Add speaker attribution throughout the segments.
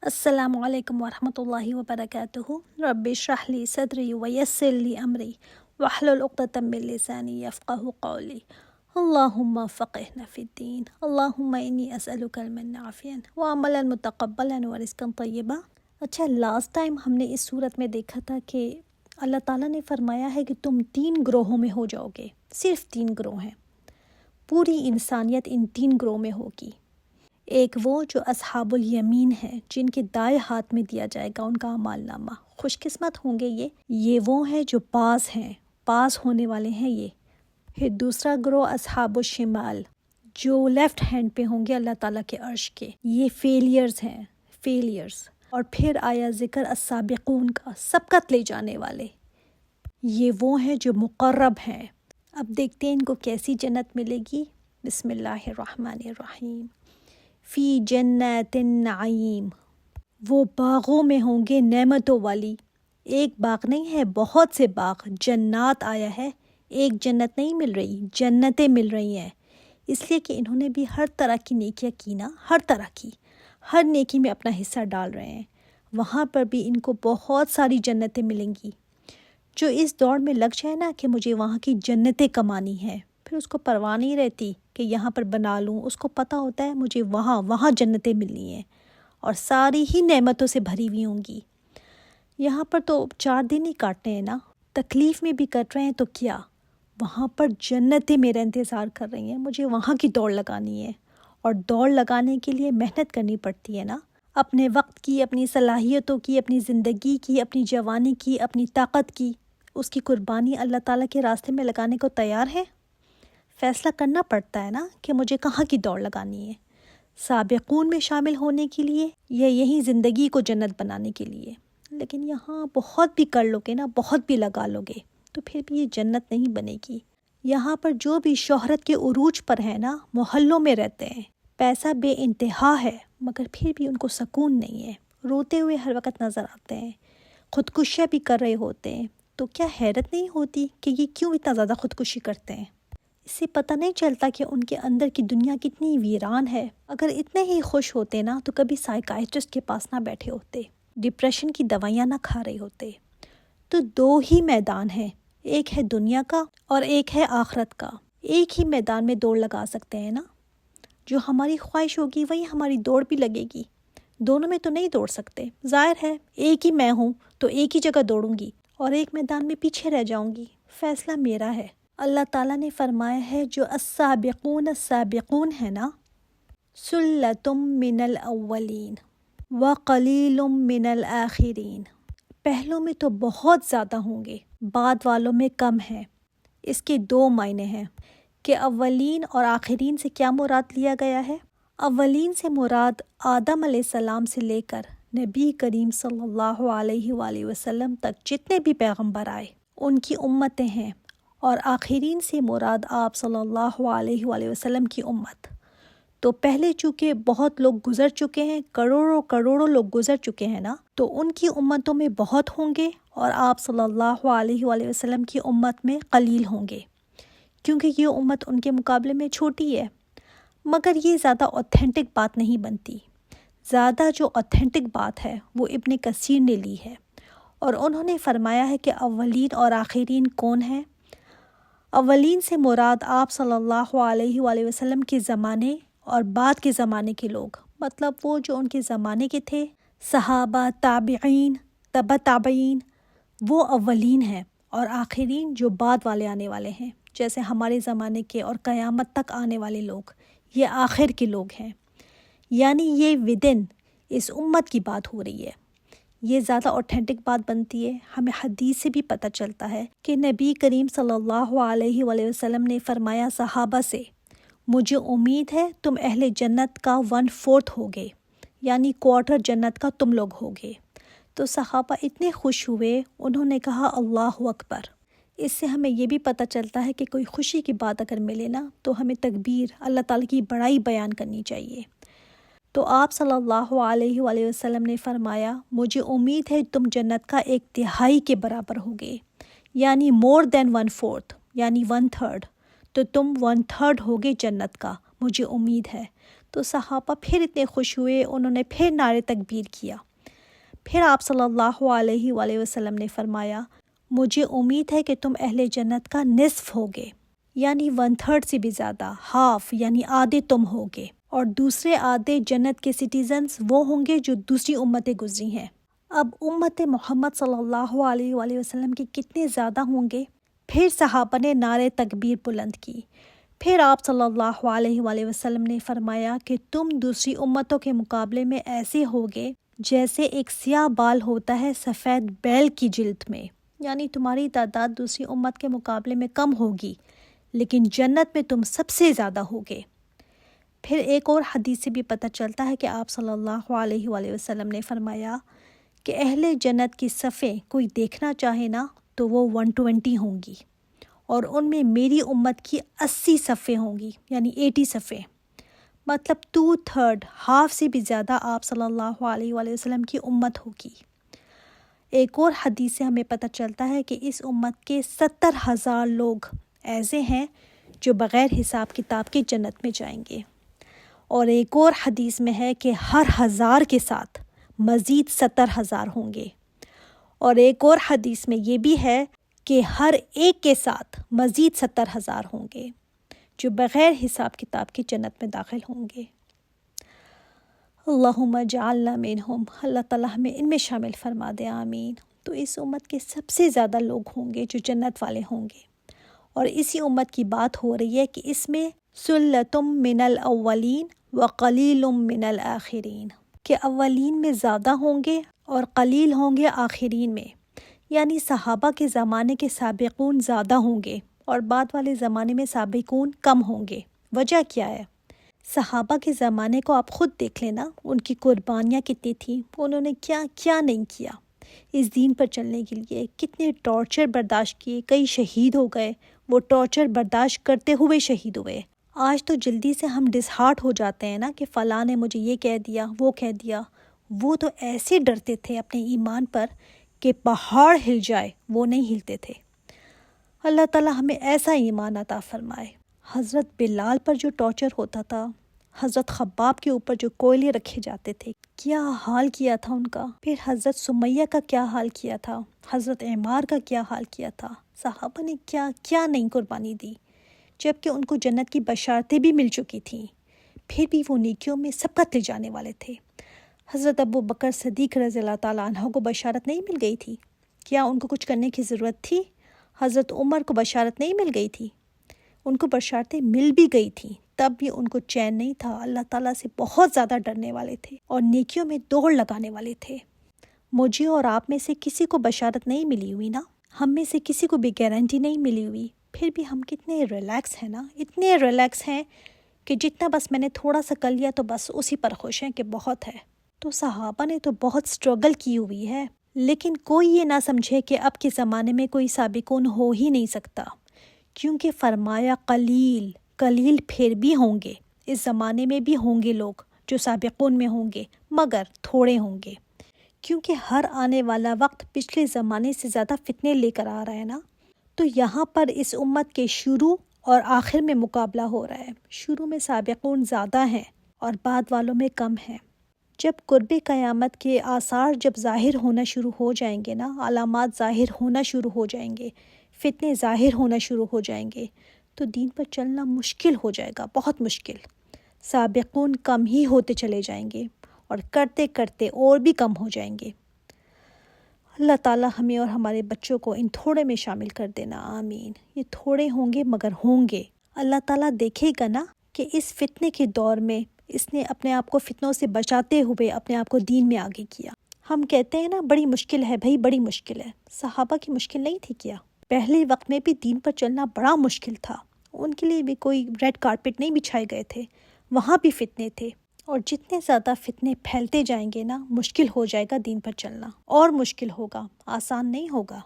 Speaker 1: السلام علیکم ورحمۃ اللہ وبرکاتہ۔ رب اشرح لی صدری ویسر لی امری واحلل عقدۃ من لسانی یفقہوا قولی۔ اللہم فقہنا فی الدین، اللہم انی اسألک علما نافعا وعملا متقبلا ورزقا طیبا۔ اچھا، لاسٹ ٹائم ہم نے اس صورت میں دیکھا تھا کہ اللہ تعالیٰ نے فرمایا ہے کہ تم 3 گروہوں میں ہو جاؤ گے، صرف 3 گروہ ہیں، پوری انسانیت ان 3 گروہ میں ہوگی۔ ایک وہ جو اصحاب الیمین ہیں، جن کے دائیں ہاتھ میں دیا جائے گا ان کا اعمال نامہ، خوش قسمت ہوں گے یہ وہ ہیں جو پاس ہیں، پاس ہونے والے ہیں یہ۔ پھر دوسرا گروہ اصحاب الشمال، جو لیفٹ ہینڈ پہ ہوں گے اللہ تعالیٰ کے عرش کے، یہ فیلیئرز ہیں، فیلیئرز۔ اور پھر آیا ذکر السابقون کا، سبقت لے جانے والے، یہ وہ ہیں جو مقرب ہیں۔ اب دیکھتے ہیں ان کو کیسی جنت ملے گی۔ بسم اللہ الرحمن الرحیم۔ فی جنات النعیم، وہ باغوں میں ہوں گے نعمتوں والی۔ ایک باغ نہیں ہے، بہت سے باغ، جنات آیا ہے، ایک جنت نہیں مل رہی، جنتیں مل رہی ہیں، اس لیے کہ انہوں نے بھی ہر طرح کی نیکیاں کی نا، ہر طرح کی، ہر نیکی میں اپنا حصہ ڈال رہے ہیں۔ وہاں پر بھی ان کو بہت ساری جنتیں ملیں گی۔ جو اس دوڑ میں لگ جائے نا کہ مجھے وہاں کی جنتیں کمانی ہیں، پھر اس کو پرواہ نہیں رہتی کہ یہاں پر بنا لوں، اس کو پتہ ہوتا ہے مجھے وہاں جنتیں ملنی ہیں، اور ساری ہی نعمتوں سے بھری ہوئی ہوں گی۔ یہاں پر تو 4 دن ہی کاٹنے ہیں نا، تکلیف میں بھی کٹ رہے ہیں تو کیا، وہاں پر جنتیں میرا انتظار کر رہی ہیں، مجھے وہاں کی دوڑ لگانی ہے، اور دوڑ لگانے کے لیے محنت کرنی پڑتی ہے نا، اپنے وقت کی، اپنی صلاحیتوں کی، اپنی زندگی کی، اپنی جوانی کی، اپنی طاقت کی، اس کی قربانی اللہ تعالیٰ کے راستے میں لگانے کو تیار ہے۔ فیصلہ کرنا پڑتا ہے نا کہ مجھے کہاں کی دوڑ لگانی ہے، سابقون میں شامل ہونے کے لیے یا یہی زندگی کو جنت بنانے کے لیے۔ لیکن یہاں بہت بھی کر لو گے نا، بہت بھی لگا لو گے تو پھر بھی یہ جنت نہیں بنے گی۔ یہاں پر جو بھی شہرت کے عروج پر ہے نا، محلوں میں رہتے ہیں، پیسہ بے انتہا ہے، مگر پھر بھی ان کو سکون نہیں ہے، روتے ہوئے ہر وقت نظر آتے ہیں، خودکشیاں بھی کر رہے ہوتے ہیں۔ تو کیا حیرت نہیں ہوتی کہ یہ کیوں اتنا زیادہ خودکشی کرتے ہیں؟ اس سے پتہ نہیں چلتا کہ ان کے اندر کی دنیا کتنی ویران ہے۔ اگر اتنے ہی خوش ہوتے نا تو کبھی سائیکائٹرسٹ کے پاس نہ بیٹھے ہوتے، ڈپریشن کی دوائیاں نہ کھا رہے ہوتے۔ تو 2 ہی میدان ہیں، ایک ہے دنیا کا اور ایک ہے آخرت کا۔ ایک ہی میدان میں دوڑ لگا سکتے ہیں نا، جو ہماری خواہش ہوگی وہی ہماری دوڑ بھی لگے گی، دونوں میں تو نہیں دوڑ سکتے۔ ظاہر ہے ایک ہی میں ہوں تو ایک ہی جگہ دوڑوں گی، اور ایک میدان میں پیچھے رہ جاؤں گی، فیصلہ میرا ہے۔ اللہ تعالیٰ نے فرمایا ہے جو السابقون السابقون ہے نا، سلۃ من الاولین وقلیل من الآخرین، پہلوں میں تو بہت زیادہ ہوں گے، بعد والوں میں کم ہیں۔ اس کے 2 معنی ہیں کہ اولین اور آخرین سے کیا مراد لیا گیا ہے۔ اولین سے مراد آدم علیہ السلام سے لے کر نبی کریم صلی اللہ علیہ وآلہ وسلم تک جتنے بھی پیغمبر آئے ان کی امتیں ہیں، اور آخرین سے مراد آپ صلی اللہ علیہ وآلہ وسلم کی امت۔ تو پہلے چونکہ بہت لوگ گزر چکے ہیں، کروڑوں لوگ گزر چکے ہیں نا، تو ان کی امتوں میں بہت ہوں گے، اور آپ صلی اللہ علیہ وآلہ وسلم کی امت میں قلیل ہوں گے، کیونکہ یہ امت ان کے مقابلے میں چھوٹی ہے۔ مگر یہ زیادہ اوتھینٹک بات نہیں بنتی، زیادہ جو اوتھینٹک بات ہے وہ ابن کثیر نے لی ہے، اور انہوں نے فرمایا ہے کہ اولین اور آخرین کون ہیں۔ اولین سے مراد آپ صلی اللہ علیہ وآلہ وسلم کے زمانے اور بعد کے زمانے کے لوگ، مطلب وہ جو ان کے زمانے کے تھے، صحابہ، تابعین، تبع تابعین، وہ اولین ہیں، اور آخرین جو بعد والے آنے والے ہیں، جیسے ہمارے زمانے کے اور قیامت تک آنے والے لوگ، یہ آخر کے لوگ ہیں۔ یعنی یہ ودن اس امت کی بات ہو رہی ہے، یہ زیادہ اوتھینٹک بات بنتی ہے۔ ہمیں حدیث سے بھی پتہ چلتا ہے کہ نبی کریم صلی اللہ علیہ وآلہ وسلم نے فرمایا صحابہ سے، مجھے امید ہے تم اہل جنت کا 1/4 ہوگے، یعنی کوارٹر جنت کا تم لوگ ہوگے۔ تو صحابہ اتنے خوش ہوئے، انہوں نے کہا اللہ اکبر۔ اس سے ہمیں یہ بھی پتہ چلتا ہے کہ کوئی خوشی کی بات اگر ملے نا تو ہمیں تکبیر، اللہ تعالیٰ کی بڑائی بیان کرنی چاہیے۔ تو آپ صلی اللہ علیہ وآلہ وسلم نے فرمایا مجھے امید ہے تم جنت کا 1/3 کے برابر ہوگے، یعنی more than 1/4، یعنی 1/3، تو تم 1/3 ہوگے جنت کا، مجھے امید ہے۔ تو صحابہ پھر اتنے خوش ہوئے، انہوں نے پھر نعرے تکبیر کیا۔ پھر آپ صلی اللہ علیہ وآلہ وسلم نے فرمایا، مجھے امید ہے کہ تم اہل جنت کا نصف ہوگے، یعنی 1/3 سے بھی زیادہ، ہاف یعنی آدھے تم ہوگے، اور دوسرے آدھے جنت کے سٹیزنز وہ ہوں گے جو دوسری امتیں گزری ہیں۔ اب امت محمد صلی اللہ علیہ وآلہ وسلم کے کتنے زیادہ ہوں گے؟ پھر صحابہ نے نعرے تکبیر بلند کی۔ پھر آپ صلی اللہ علیہ وآلہ وسلم نے فرمایا کہ تم دوسری امتوں کے مقابلے میں ایسے ہوگے جیسے ایک سیاہ بال ہوتا ہے سفید بیل کی جلد میں، یعنی تمہاری تعداد دوسری امت کے مقابلے میں کم ہوگی، لیکن جنت میں تم سب سے زیادہ ہوگے۔ پھر ایک اور حدیث سے بھی پتہ چلتا ہے کہ آپ صلی اللہ علیہ وآلہ وسلم نے فرمایا کہ اہل جنت کی صفیں کوئی دیکھنا چاہے نا تو وہ 120 ہوں گی، اور ان میں میری امت کی 80 صفیں ہوں گی، یعنی 80 صفیں، مطلب 2/3، ہاف سے بھی زیادہ آپ صلی اللہ علیہ وآلہ وسلم کی امت ہوگی۔ ایک اور حدیث سے ہمیں پتہ چلتا ہے کہ اس امت کے 70,000 لوگ ایسے ہیں جو بغیر حساب کتاب کے جنت میں جائیں گے، اور ایک اور حدیث میں ہے کہ ہر 1000 کے ساتھ مزید 70,000 ہوں گے، اور ایک اور حدیث میں یہ بھی ہے کہ ہر ایک کے ساتھ مزید 70,000 ہوں گے جو بغیر حساب کتاب کی جنت میں داخل ہوں گے۔ اللہم اجعلنا منہم، اللہ تعالیٰ ہمیں ان میں شامل فرما دے، آمین۔ تو اس امت کے سب سے زیادہ لوگ ہوں گے جو جنت والے ہوں گے، اور اسی امت کی بات ہو رہی ہے کہ اس میں سلتم من الاولین وقلیل من الآخرین، کہ اولین میں زیادہ ہوں گے اور قلیل ہوں گے آخرین میں، یعنی صحابہ کے زمانے کے سابقون زیادہ ہوں گے اور بعد والے زمانے میں سابقون کم ہوں گے۔ وجہ کیا ہے؟ صحابہ کے زمانے کو آپ خود دیکھ لینا، ان کی قربانیاں کتنی تھیں، انہوں نے کیا کیا نہیں کیا اس دین پر چلنے کے لیے، کتنے ٹارچر برداشت کیے، کئی شہید ہو گئے، وہ ٹارچر برداشت کرتے ہوئے شہید ہوئے۔ آج تو جلدی سے ہم ڈسہارٹ ہو جاتے ہیں نا کہ فلاں نے مجھے یہ کہہ دیا، وہ کہہ دیا۔ وہ تو ایسے ڈرتے تھے اپنے ایمان پر کہ پہاڑ ہل جائے وہ نہیں ہلتے تھے۔ اللہ تعالیٰ ہمیں ایسا ایمان عطا فرمائے۔ حضرت بلال پر جو ٹارچر ہوتا تھا، حضرت خباب کے اوپر جو کوئلے رکھے جاتے تھے، کیا حال کیا تھا ان کا۔ پھر حضرت سمیہ کا کیا حال کیا تھا، حضرت عمار کا کیا حال کیا تھا۔ صحابہ نے کیا کیا نہیں قربانی دی، جبکہ ان کو جنت کی بشارتیں بھی مل چکی تھیں، پھر بھی وہ نیکیوں میں سبقت لے جانے والے تھے۔ حضرت ابو بکر صدیق رضی اللہ تعالیٰ عنہ کو بشارت نہیں مل گئی تھی؟ کیا ان کو کچھ کرنے کی ضرورت تھی؟ حضرت عمر کو بشارت نہیں مل گئی تھی؟ ان کو بشارتیں مل بھی گئی تھیں، تب بھی ان کو چین نہیں تھا، اللہ تعالیٰ سے بہت زیادہ ڈرنے والے تھے اور نیکیوں میں دوڑ لگانے والے تھے۔ مجھے اور آپ میں سے کسی کو بشارت نہیں ملی ہوئی نا، ہم میں سے کسی کو بھی گارنٹی نہیں ملی ہوئی، پھر بھی ہم کتنے ریلیکس ہیں نا، اتنے ریلیکس ہیں کہ جتنا بس میں نے تھوڑا سا کر لیا تو بس اسی پر خوش ہیں کہ بہت ہے۔ تو صحابہ نے تو بہت سٹرگل کی ہوئی ہے، لیکن کوئی یہ نہ سمجھے کہ اب کے زمانے میں کوئی سابقون ہو ہی نہیں سکتا، کیونکہ فرمایا قلیل قلیل پھر بھی ہوں گے، اس زمانے میں بھی ہوں گے لوگ جو سابقون میں ہوں گے، مگر تھوڑے ہوں گے، کیونکہ ہر آنے والا وقت پچھلے زمانے سے زیادہ فتنے لے کر آ رہا ہے نا۔ تو یہاں پر اس امت کے شروع اور آخر میں مقابلہ ہو رہا ہے، شروع میں سابقون زیادہ ہیں اور بعد والوں میں کم ہیں۔ جب قرب قیامت کے آثار جب ظاہر ہونا شروع ہو جائیں گے نا، علامات ظاہر ہونا شروع ہو جائیں گے، فتنے ظاہر ہونا شروع ہو جائیں گے، تو دین پر چلنا مشکل ہو جائے گا، بہت مشکل۔ سابقون کم ہی ہوتے چلے جائیں گے اور کرتے کرتے اور بھی کم ہو جائیں گے۔ اللہ تعالیٰ ہمیں اور ہمارے بچوں کو ان تھوڑے میں شامل کر دینا، آمین۔ یہ تھوڑے ہوں گے مگر ہوں گے۔ اللہ تعالیٰ دیکھے گا نا کہ اس فتنے کے دور میں اس نے اپنے آپ کو فتنوں سے بچاتے ہوئے اپنے آپ کو دین میں آگے کیا۔ ہم کہتے ہیں نا بڑی مشکل ہے، بھائی بڑی مشکل ہے، صحابہ کی مشکل نہیں تھی کیا؟ پہلے وقت میں بھی دین پر چلنا بڑا مشکل تھا، ان کے لیے بھی کوئی ریڈ کارپٹ نہیں بچھائے گئے تھے، وہاں بھی فتنے تھے، اور جتنے زیادہ فتنے پھیلتے جائیں گے نا مشکل ہو جائے گا دین پر چلنا، اور مشکل ہوگا، آسان نہیں ہوگا۔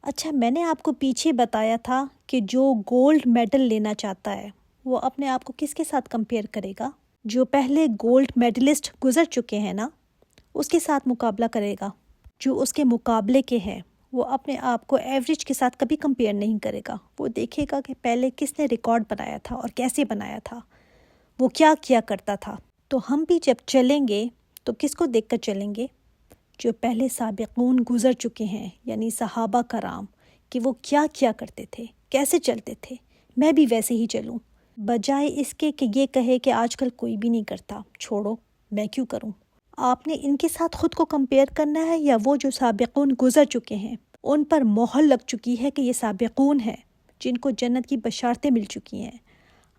Speaker 1: اچھا، میں نے آپ کو پیچھے بتایا تھا کہ جو گولڈ میڈل لینا چاہتا ہے وہ اپنے آپ کو کس کے ساتھ کمپیئر کرے گا؟ جو پہلے گولڈ میڈلسٹ گزر چکے ہیں نا اس کے ساتھ مقابلہ کرے گا۔ جو اس کے مقابلے کے ہیں وہ اپنے آپ کو ایوریج کے ساتھ کبھی کمپیئر نہیں کرے گا، وہ دیکھے گا کہ پہلے کس نے ریکارڈ بنایا تھا اور کیسے بنایا تھا، وہ کیا کیا کرتا تھا۔ تو ہم بھی جب چلیں گے تو کس کو دیکھ کر چلیں گے؟ جو پہلے سابقون گزر چکے ہیں، یعنی صحابہ کرام، کہ وہ کیا کیا کرتے تھے، کیسے چلتے تھے، میں بھی ویسے ہی چلوں، بجائے اس کے کہ یہ کہے کہ آج کل کوئی بھی نہیں کرتا، چھوڑو میں کیوں کروں۔ آپ نے ان کے ساتھ خود کو کمپیئر کرنا ہے یا وہ جو سابقون گزر چکے ہیں، ان پر مہر لگ چکی ہے کہ یہ سابقون ہیں جن کو جنت کی بشارتیں مل چکی ہیں۔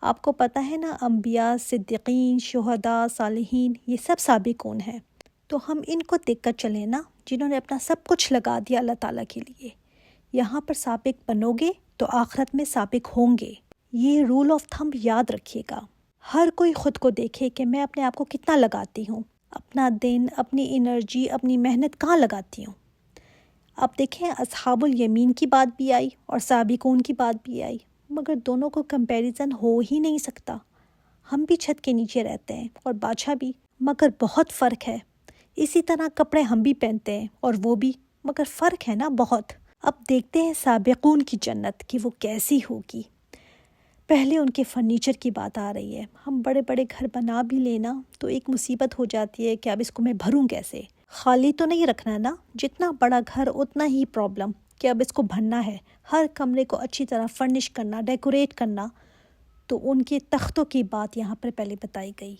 Speaker 1: آپ کو پتہ ہے نا، انبیاء، صدیقین، شہداء، صالحین، یہ سب سابقون ہیں۔ تو ہم ان کو دیکھ کر چلیں نا، جنہوں نے اپنا سب کچھ لگا دیا اللہ تعالیٰ کے لیے۔ یہاں پر سابق بنو گے تو آخرت میں سابق ہوں گے۔ یہ رول آف تھمب یاد رکھیے گا۔ ہر کوئی خود کو دیکھے کہ میں اپنے آپ کو کتنا لگاتی ہوں، اپنا دن، اپنی انرجی، اپنی محنت کہاں لگاتی ہوں۔ اب دیکھیں، اصحاب الیمین کی بات بھی آئی اور سابقون کی بات بھی آئی، مگر دونوں کو کمپیریزن ہو ہی نہیں سکتا۔ ہم بھی چھت کے نیچے رہتے ہیں اور بادشاہ بھی، مگر بہت فرق ہے۔ اسی طرح کپڑے ہم بھی پہنتے ہیں اور وہ بھی، مگر فرق ہے نا بہت۔ اب دیکھتے ہیں سابقون کی جنت کہ وہ کیسی ہوگی۔ پہلے ان کے فرنیچر کی بات آ رہی ہے۔ ہم بڑے بڑے گھر بنا بھی لینا تو ایک مصیبت ہو جاتی ہے کہ اب اس کو میں بھروں کیسے۔ خالی تو نہیں رکھنا نا، جتنا بڑا گھر اتنا ہی پرابلم کہ اب اس کو بھرنا ہے، ہر کمرے کو اچھی طرح فرنش کرنا، ڈیکوریٹ کرنا۔ تو ان کے تختوں کی بات یہاں پر پہلے بتائی گئی۔